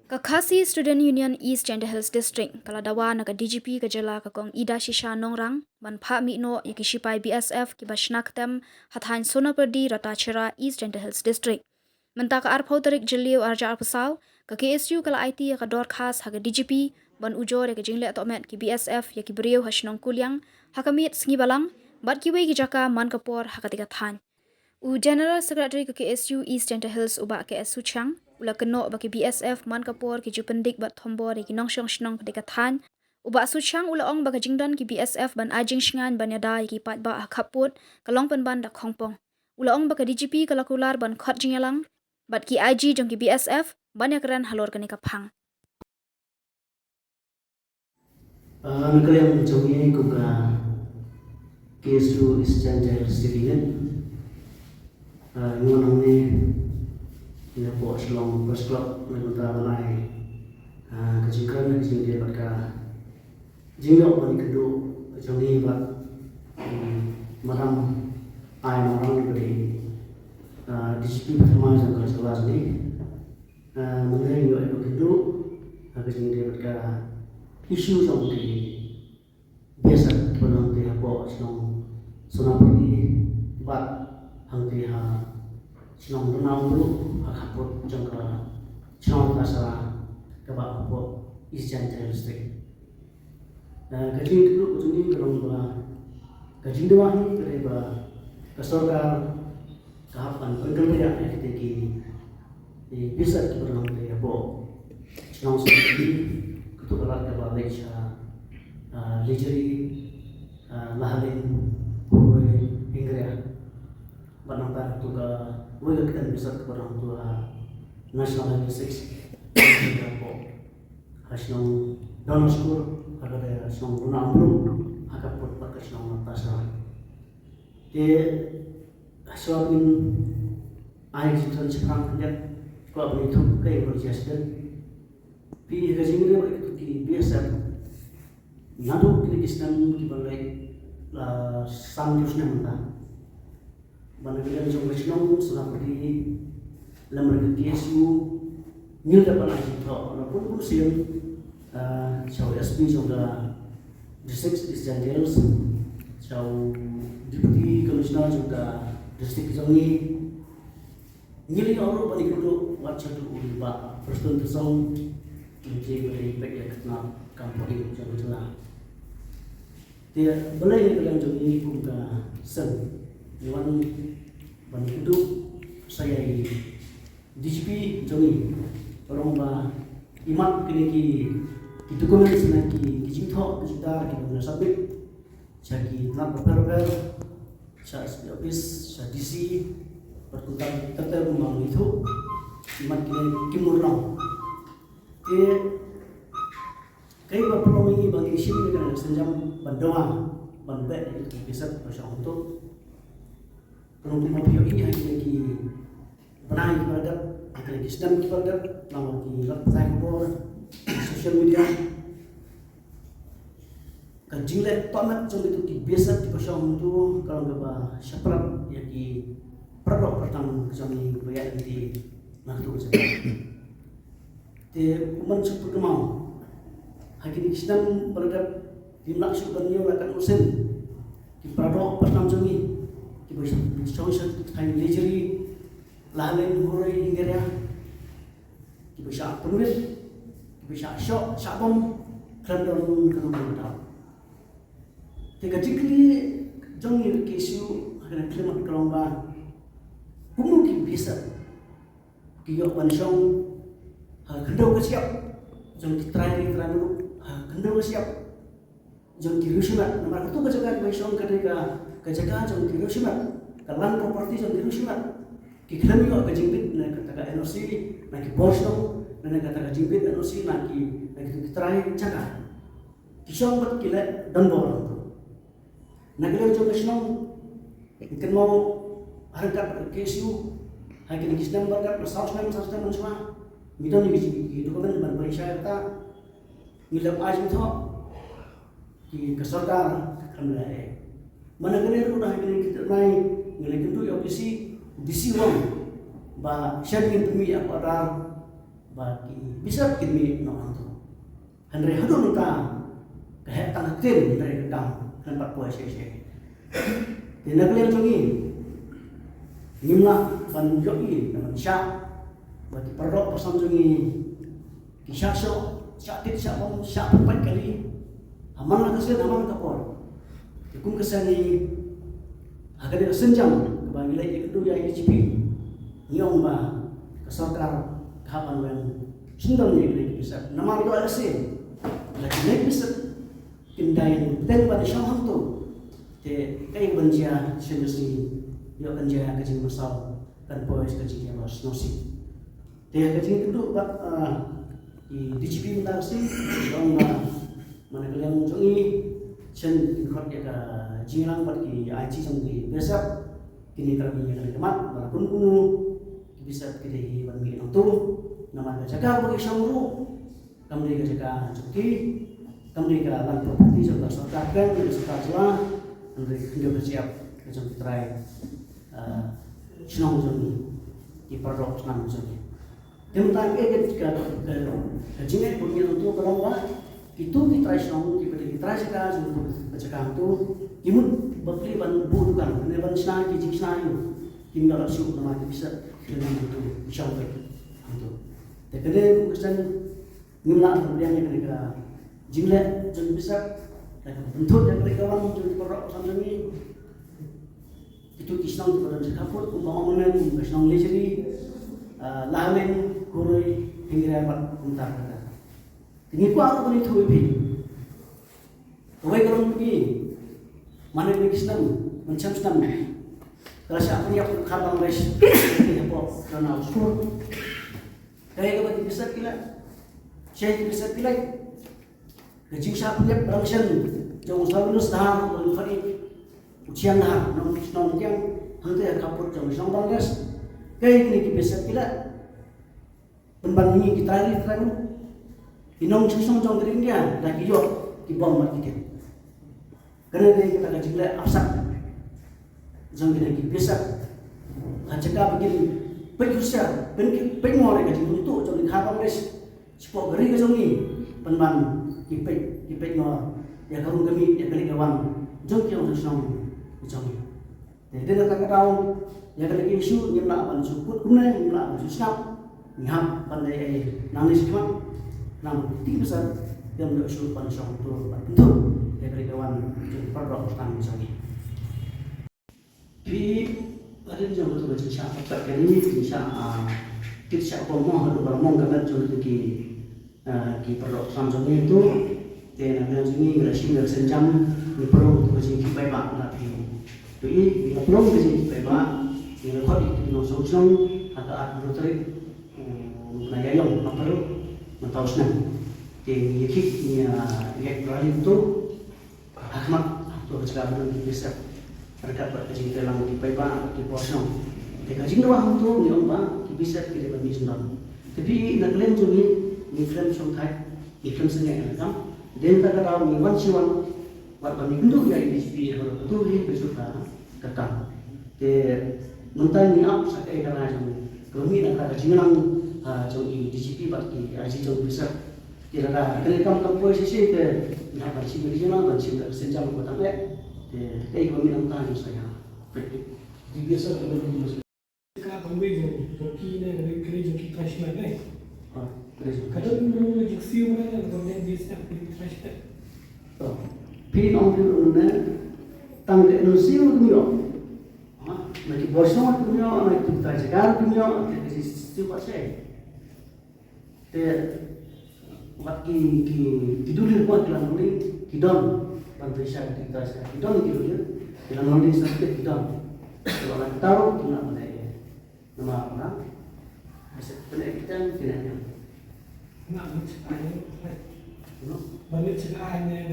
Kakasi Student Union East Gender Hills District kaladawa naga DGP kajala kakong Ida Shisha Nongrang ban pha mi no yakishipai BSF ki bashnaktem hathain Sonaperdi Ratachera East Gender Hills District mentaka arpau tarik jeliu arja arpasau ka KSU kala IT ka dor khas haga DGP ban ujor ya jingle tomet ki BSF ya ki beriu hashnong kulyang hakamit sngi balang bat ki we ki jaka man kapor hakatika than U General Secretary ke KSU East Gender Hills uba KSU Chang ula keno baki BSF man kapor ki jupendik bat thombor ki nongshong shnong pedika than uba su Chang ula ong baka jingdan ki BSF ban ajing shngan ban yada ki pat ba khaput kalong pen ban da khongpong ula ong baka DGP kalakular ban khot jingalang bat ki IG jong ki BSF ban yakran halor kanika phang Nukaliang jauhnya kuka KSU East Gender Hills ngunang ni ina po Shillong Press Club mengunta manai kejingkan kejing dia pada jingok bani kedu jangi bat maram ai maram dari DGP pertama yang kelas ni mengenai yo kedu kejing dia pada isu yang di biasa belum dia po Shillong Sonaperdi bat hang dia Senang renang dulu, kaput jangka senang kasar kebab kaput East Gender Hills. Kajing dulu kujungi kerong kajing dua ni kereba kesorgar kahapan pengelnya yang kita di bisa berlang dia bo senang seperti ketukaran kebab leca leceri lahalin kue Inggris banang tuga wajah kita bisa kepada tua national logistics berapa hasilnya dalam skor ada hasilnya guna ambil agak berpakai hasilnya pasar dia hasil ini air cinta sekarang dia kalau begitu kayak berjasa pi rezeki dia begitu di biasa nado kita kisah kita lah samjusnya mentah Banagilan jong Krishnong Sonaperdi lamar KSU nil dapat lagi tau walaupun musim jauh SP jong district East Gender Hills jauh deputy commissioner juga district jongi nil orang bani kudu wajah tu ulba person tersong menjadi beri baik kenal kampung itu jauh jelas dia boleh yang jongi kumka sen Iwan bani itu saya DGP Jogi orang ba imat kini ki dokumen sini ki jingtho kita benar sabit jadi nak berper saya office saya DC pertukaran terter rumah itu imat kini kimurno ke bapak ini bagi sini dengan senjam bandoa banbet itu bisa bersama untuk Penonton video ini hanya lagi penai kepada akan lagi sedang kepada lawan di saya kubur sosial media kajing let tomat jom itu di biasa di kosong itu kalau gak siapa yang di produk pertama kami bayar di waktu saja di umat super kemau hari ini sedang berada di laksuk bernyo akan usin di produk pertama kami Bisa kain leceri lain hurai hingga bisa penulis bisa shock sabom kerana tahu. Tiga cikli jongi kesu akan klimat kelomban mungkin bisa kiok pansong kendau kesiap jong terakhir dulu kendau kesiap jong kirusumat nomor satu kejagaan pansong kejagaan jong kirusumat kalan properti jong kirusumat kiklan juga kejimpit na kataga NOC na ki bosong na kataga jimpit NOC na ki terakhir jaga kisong bat kila danbor na kila jong kisong ikan mau harga KSU hai kini kisdam barkat saus semua midang ni dokumen ban periksa ta ngilam aj tho ki kesorkar kamla mana kene udah kini kita naik nilai kentu ya opisi disiwang ba syadin pemi apa dar bagi bisa kimi no antu Henry hadun ta kayak tanah tin dari kedang dan pat puas sih di negeri yang ini nimla ban jogi dengan syak bagi perok pasang jungi kisah so syak tit syak bom syak empat kali aman lah kesan aman kapor hukum kesani agak ada senjam bagi lagi kedua yang ICP nyong ba kesarkar kapan yang sundang ni bisa nama itu ada sih lagi naik bisa kindayan dan pada syamang tu te kayak benjia senjasi yo benjia kecil masal dan boys kecil yang mas nosi te kecil itu buat di DGP bentar sih orang mana kalian muncul ini sen ikut ya ke jingang buat di IT sampai besok kini kami yang kemat walaupun kuno bisa kita bagi itu nama jaga bagi samuru kami jaga cuti kami ke dalam properti serta sertakan serta celah nanti kita bersiap macam try senang joni di produk senang joni tentang jika jingat punya untuk kalau itu kita senang kita jaga untuk jaga itu imut bakli ban bukan ban senang kijing senang tinggal syuk nama bisa dengan itu insyaallah itu tekene kesan ngimla kemudian yang mereka jinglet jeng besar dan bentuk yang mereka orang jeng perok sampai itu kisah di dalam sekaput umpama kisah lejeri lamen kuroi hingga dapat bentar kata tinggi ku aku ini tuh ibi kawai kalau pergi mana yang kisah macam senang kalau siapa yang kabang res ini apa karena usul kayak apa bisa kila saya bisa kila kecil siapa yang berangkat jauh selalu dah mengenai ujian dah non yang hantu yang kapur jauh sang banggas kayak ini bisa kila pembandingi kita ini terang inong susung jauh dari dia lagi yo di bawah mati dia karena dia kita kecil absak jang kita bisa ajak begini pegusya pengor ka jing tu jong khapang res sport gari ka jong ni penban ipek no ya karung kami ya kali kawan jong yang senang jong ni de kata tahu ya kali isu nyemla ban suput kumna nyemla ban susnap ngam pandai nangis cuma nang ti besar yang isu ban song tu betul ya kali kawan jong perlu tang jong ni ada di jauh tu macam siapa tak kini siapa kita siapa mau ada orang mau kan jauh tu ki perlu samsung itu dan ada sini relasi senjam ni perlu tu macam kita baik nak tu ini kita perlu macam baik kita kau di no samsung ada aku tu naya yang apa perlu mentau senang dan yakit ni yak berani tu Ahmad tu sekarang bisa terdapat pada kecil dalam di paiba di portion. Jika jing doang tu ni orang bisa kita bagi senang. Tapi nak lain tu ni film songkai, ni film sengai kan. Dan tak ada ni wan siwan, buat bagi bentuk yang dispi kalau tu ni bersuka kata. Jadi mentang ni apa sakai kerana jang. Kalau ni nak ada jingang jang di DGP bagi aji jang besar. Kira kira kalau kamu posisi ke nak bersih bersih mana bersih senjam kota ni. Kayak kami nampak saya. Di biasa kalau di Ka pangway joki na kare joki crash na eh. Kadang dulu jiksi mana kemudian biasa crash na. Pin on na tang ke nusiu kumyo. Lagi bosan kumyo, lagi kita jaga kumyo, jadi siapa saya. Bagi tidur buat dalam kulit kidon. Bantu saya kita sekarang kita ni kira dia dalam nanti sakit kita kalau nak tahu kita mana nama apa bisa penelitian finanya Nak bercakap balik cakap ni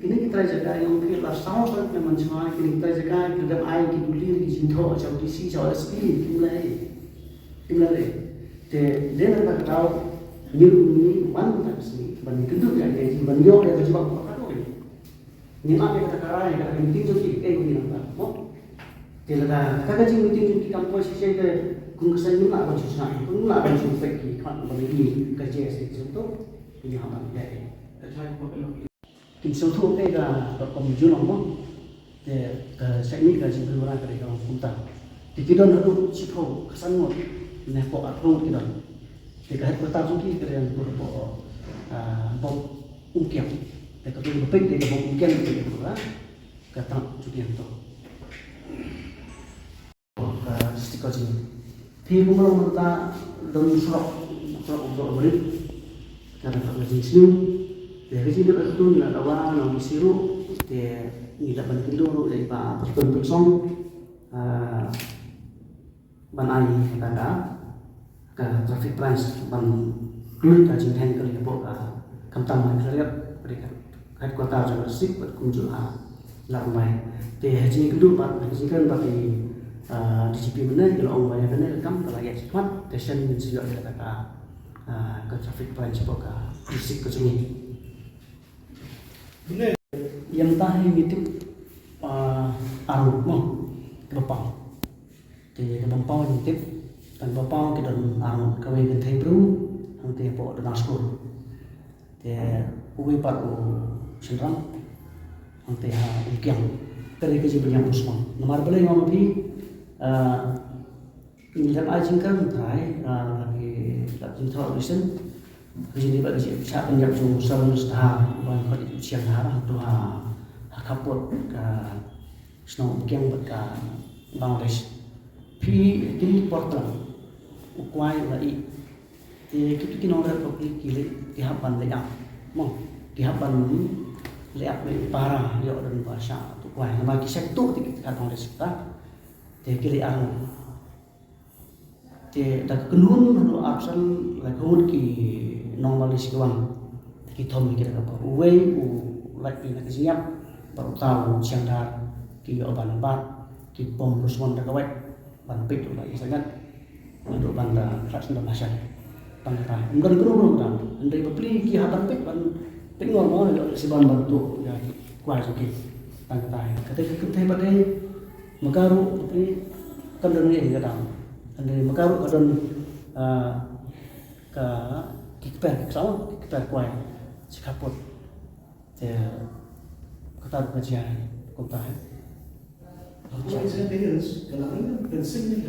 kini kita jaga yang kita tahu sangat memang cuma kini kita jaga kita air kita lihat di jinto jauh di sini jauh sekali timlai dia nak tahu ni mana tak sih banding kedua jadi banding dia berjumpa ni apa yang kita karai kita meeting joki kayak gini nampak, mo? Jadi kita kagak meeting joki kampus sih saya kung kesan nuna ban susna kung nuna ban susna ki kan ban ni ka je se contoh ini haman ya kim sâu thu cái là còn chưa lòng mong để sẽ nghĩ là chỉ cần ra cái đó cũng tạm thì cái đó nó cũng chỉ khâu kesan một này bộ áp dụng cái đó thì cái hết ta chúng cái này bộ bộ kiệm để cái bộ pek để cái bộ kiệm cái đó cái tạm chút điểm thôi cái stiker gì thì cũng belum kita dalam surat untuk beri karena kalau di sini dari sini itu nak awal nak siru dia ni dapat dulu dari pak persong ban ai kata ke traffic price ban lui ka jin hen kali bo ka kam tam mai kaliat berikan kat kota jawa sik bat kunjul la mai te haji kedua pak haji kan pakai DGP mana kalau orang banyak kena rekam kalau ya cepat station dan juga ada kata ke traffic price bo ka fisik ke sini yang tahi itu arut mo kebapang jadi kebapang yang tip dan kebapang kita arut kawai kan thai bru ang te po dan askul te uwi par u senrang ang te ha ikyang kare ke jibril yang usman nomor beli ngom pi dalam ajingkan trai lagi dalam thọ listen jadi bagi siapa yang jauh sama setahap ban kau itu siang hari tu kaput ke snow kiang berka Bangladesh pi kini portal ukwai lagi kita kini orang kopi kili kihapan leak mong kihapan leak parah yo dan bahasa tu ukwai nama kisah tu kita Bangladesh ta kili ang dak kenun hanu absen lakukan ki normalis kawan ki thom ki ka pa uwei u lak pi nak siap baru tahu siang dar ki oban bat ki pom rusmon dak wet ban pik tu lagi sangat untuk banda kelas dan bahasa bangsa mungkin guru kan andai beli ki hatan pik ban pik ngomong si ban bantu ya kuai suki bangsa ketika kita badai magaru beli kan dan ni kadang andai magaru kadang ka kita sama kita kuai sikaput te kata kajian kota Saya terus kalau anda pensiun